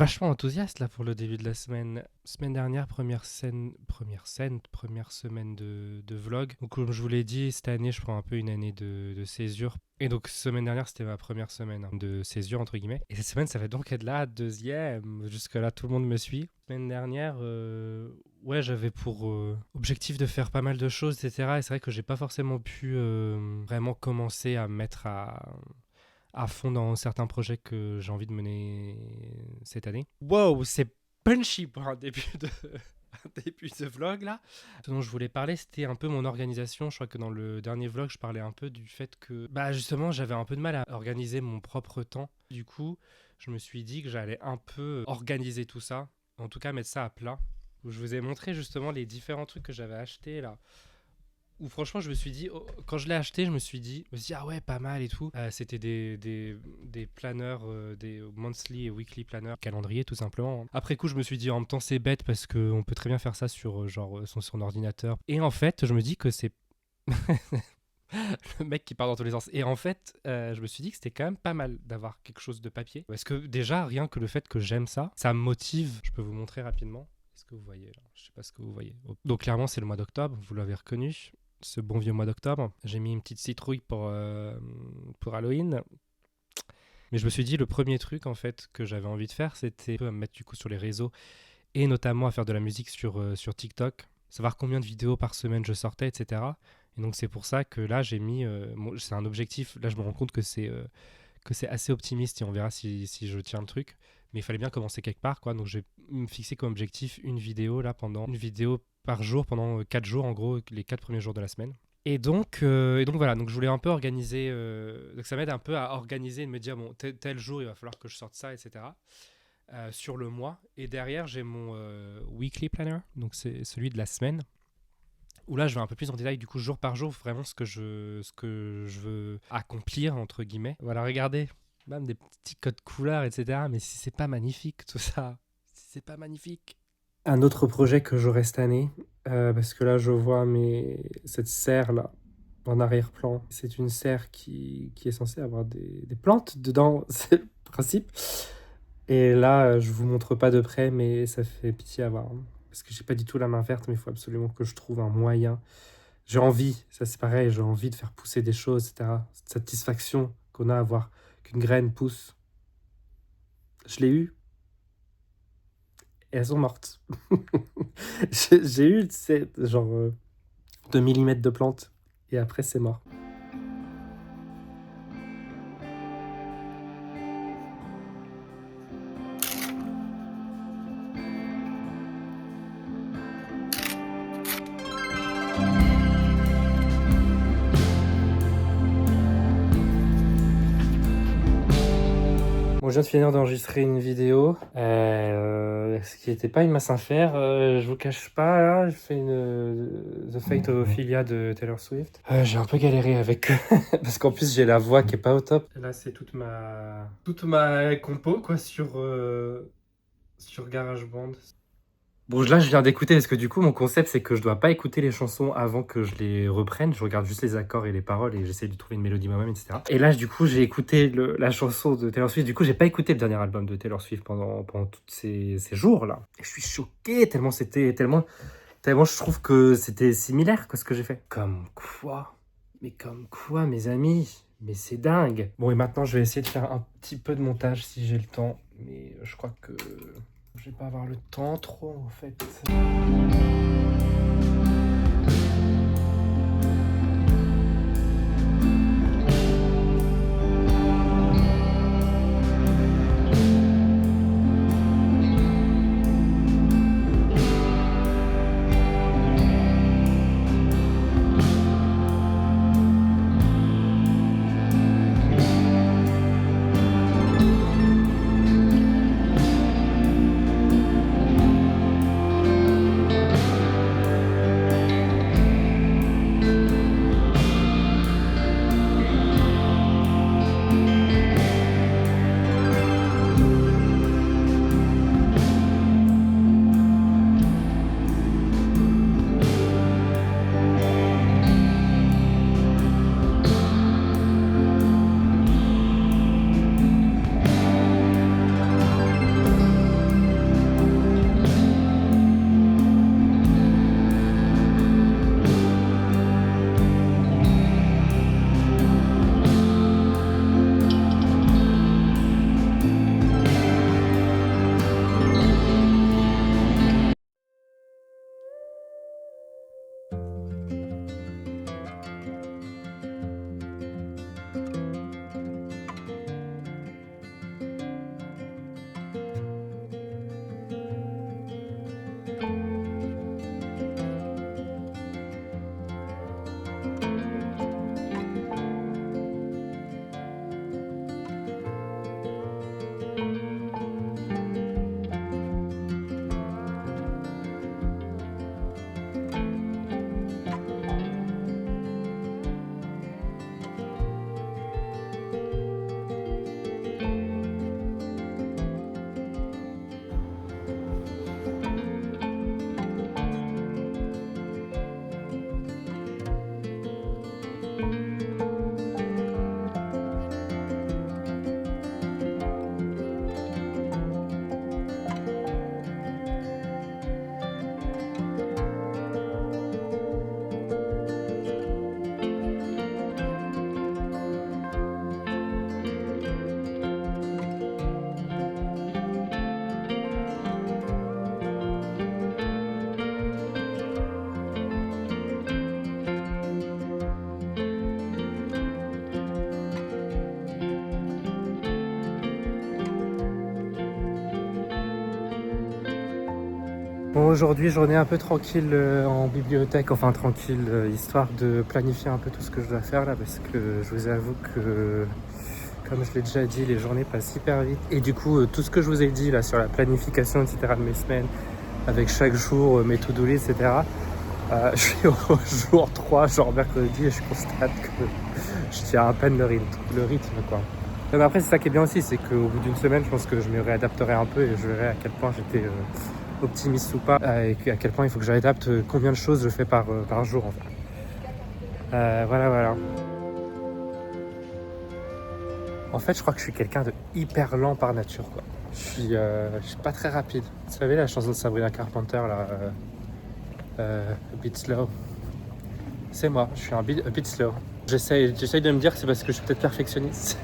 vachement enthousiaste là pour le début de la semaine. Semaine dernière, première semaine de vlog. Donc comme je vous l'ai dit, cette année je prends un peu une année de césure. Et donc semaine dernière c'était ma première semaine de césure entre guillemets. Et cette semaine ça va donc être la deuxième. Jusque là tout le monde me suit. Semaine dernière, ouais j'avais pour objectif de faire pas mal de choses etc. Et c'est vrai que j'ai pas forcément pu vraiment commencer à me mettre à fond dans certains projets que j'ai envie de mener cette année. Wow, c'est punchy pour un début un début de vlog là. Ce dont je voulais parler, c'était un peu mon organisation. Je crois que dans le dernier vlog, je parlais un peu du fait que, bah justement, j'avais un peu de mal à organiser mon propre temps. Du coup, je me suis dit que j'allais un peu organiser tout ça, en tout cas mettre ça à plat. Où je vous ai montré justement les différents trucs que j'avais achetés là. Où franchement, je me suis dit, quand je l'ai acheté, je me suis dit, ah ouais, pas mal et tout. C'était des planners, des monthly et weekly planners, calendrier tout simplement. Après coup, je me suis dit, en même temps, c'est bête parce qu'on peut très bien faire ça sur genre son ordinateur. Et en fait, je me dis que c'est le mec qui part dans tous les sens. Et en fait, je me suis dit que c'était quand même pas mal d'avoir quelque chose de papier. Parce que déjà, rien que le fait que j'aime ça, ça me motive. Je peux vous montrer rapidement. Est-ce que vous voyez là? Je sais pas ce que vous voyez. Donc clairement, c'est le mois d'octobre, vous l'avez reconnu. Ce bon vieux mois d'octobre. J'ai mis une petite citrouille pour Halloween. Mais je me suis dit, le premier truc en fait que j'avais envie de faire, c'était me mettre du coup sur les réseaux et notamment à faire de la musique sur TikTok, savoir combien de vidéos par semaine je sortais, etc. Et donc c'est pour ça que là j'ai mis, c'est un objectif, là je me rends compte que c'est assez optimiste et on verra si je tiens le truc. Mais il fallait bien commencer quelque part, quoi. Donc je vais me fixer comme objectif une vidéo par jour pendant 4 jours, en gros, les 4 premiers jours de la semaine. Et donc voilà, donc je voulais un peu organiser, donc ça m'aide un peu à organiser et de me dire, bon, tel jour, il va falloir que je sorte ça, etc. Sur le mois. Et derrière, j'ai mon weekly planner, donc c'est celui de la semaine, où là, je vais un peu plus en détail, du coup, jour par jour, vraiment ce que je veux accomplir, entre guillemets. Voilà, regardez, même des petits codes couleurs, etc. Mais si c'est pas magnifique, tout ça, si c'est pas magnifique. Un autre projet que j'aurai cette année, parce que là, je vois cette serre-là, en arrière-plan. C'est une serre qui est censée avoir des plantes dedans, c'est le principe. Et là, je vous montre pas de près, mais ça fait pitié à voir. Parce que j'ai pas du tout la main verte, mais il faut absolument que je trouve un moyen. J'ai envie, ça c'est pareil, j'ai envie de faire pousser des choses, etc. Cette satisfaction qu'on a à voir qu'une graine pousse. Je l'ai eu. Et elles sont mortes. J'ai eu, tu sais, genre 2 millimètres de plantes. Et après, c'est mort. Bon, je viens de finir d'enregistrer une vidéo, ce qui n'était pas une masse à faire. Je vous cache pas, là, je fais The Fate of Ophelia de Taylor Swift. J'ai un peu galéré avec parce qu'en plus j'ai la voix qui est pas au top. Là, c'est toute ma compo quoi sur GarageBand. Bon, là, je viens d'écouter parce que du coup, mon concept, c'est que je dois pas écouter les chansons avant que je les reprenne. Je regarde juste les accords et les paroles et j'essaie de trouver une mélodie moi-même, etc. Et là, du coup, j'ai écouté la chanson de Taylor Swift. Du coup, j'ai pas écouté le dernier album de Taylor Swift pendant tous ces jours-là. Et je suis choqué tellement je trouve que c'était similaire que ce que j'ai fait. Comme quoi? Mais comme quoi, mes amis? Mais c'est dingue. Bon, et maintenant, je vais essayer de faire un petit peu de montage si j'ai le temps. Mais je crois que je vais pas avoir le temps trop, en fait. aujourd'hui, journée un peu tranquille en bibliothèque, enfin tranquille, histoire de planifier un peu tout ce que je dois faire là, parce que je vous avoue que, comme je l'ai déjà dit, les journées passent hyper vite. Et du coup, tout ce que je vous ai dit là sur la planification, etc. de mes semaines, avec chaque jour mes to-do list, etc. Je suis au jour 3, genre mercredi, et je constate que je tiens à peine le rythme quoi. Mais après, c'est ça qui est bien aussi, c'est qu'au bout d'une semaine, je pense que je me réadapterai un peu et je verrai à quel point j'étais optimiste ou pas, et à quel point il faut que j'adapte combien de choses je fais par jour en fait. Voilà. En fait, je crois que je suis quelqu'un de hyper lent par nature, quoi. Je suis pas très rapide. Vous savez la chanson de Sabrina Carpenter là, A Bit Slow. C'est moi, je suis a bit slow. J'essaye de me dire que c'est parce que je suis peut-être perfectionniste.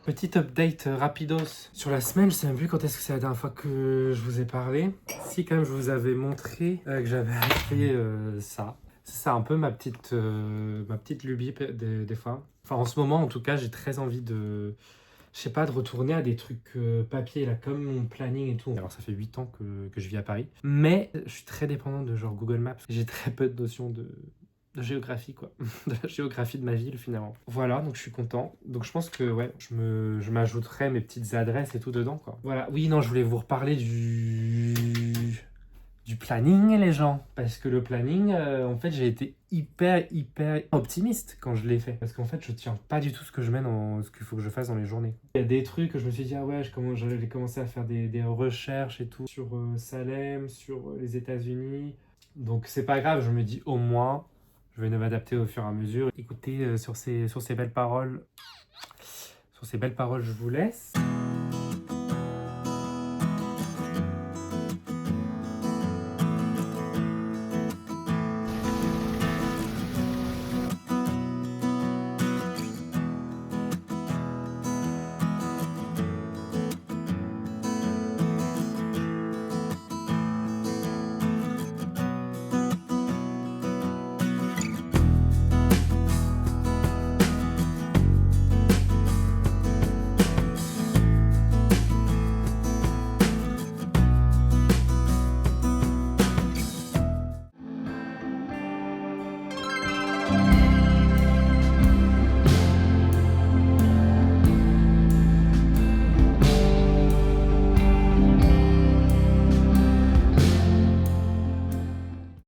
Petit update rapidos sur la semaine. Je sais même plus quand est-ce que c'est la dernière fois que je vous ai parlé. Si, quand même, je vous avais montré que j'avais acheté ça. C'est ça, un peu ma petite lubie des fois. Enfin, en ce moment, en tout cas, j'ai très envie de... Je sais pas, de retourner à des trucs papier, là, comme mon planning et tout. Alors, ça fait 8 ans que je vis à Paris. Mais je suis très dépendant de genre Google Maps. J'ai très peu de notions de géographie, quoi. De la géographie de ma ville, finalement. Voilà, donc je suis content. Donc je pense que, ouais, je m'ajouterai mes petites adresses et tout dedans, quoi. Voilà, oui, non, je voulais vous reparler du planning, les gens. Parce que le planning, en fait, j'ai été hyper optimiste quand je l'ai fait. Parce qu'en fait, je tiens pas du tout ce que je mets dans ce qu'il faut que je fasse dans les journées. Il y a des trucs que je me suis dit, ah ouais, j'allais commencer à faire des recherches et tout sur Salem, sur les États-Unis. Donc c'est pas grave, je me dis au moins, je vais m'adapter au fur et à mesure. Écoutez, sur ces belles paroles, je vous laisse.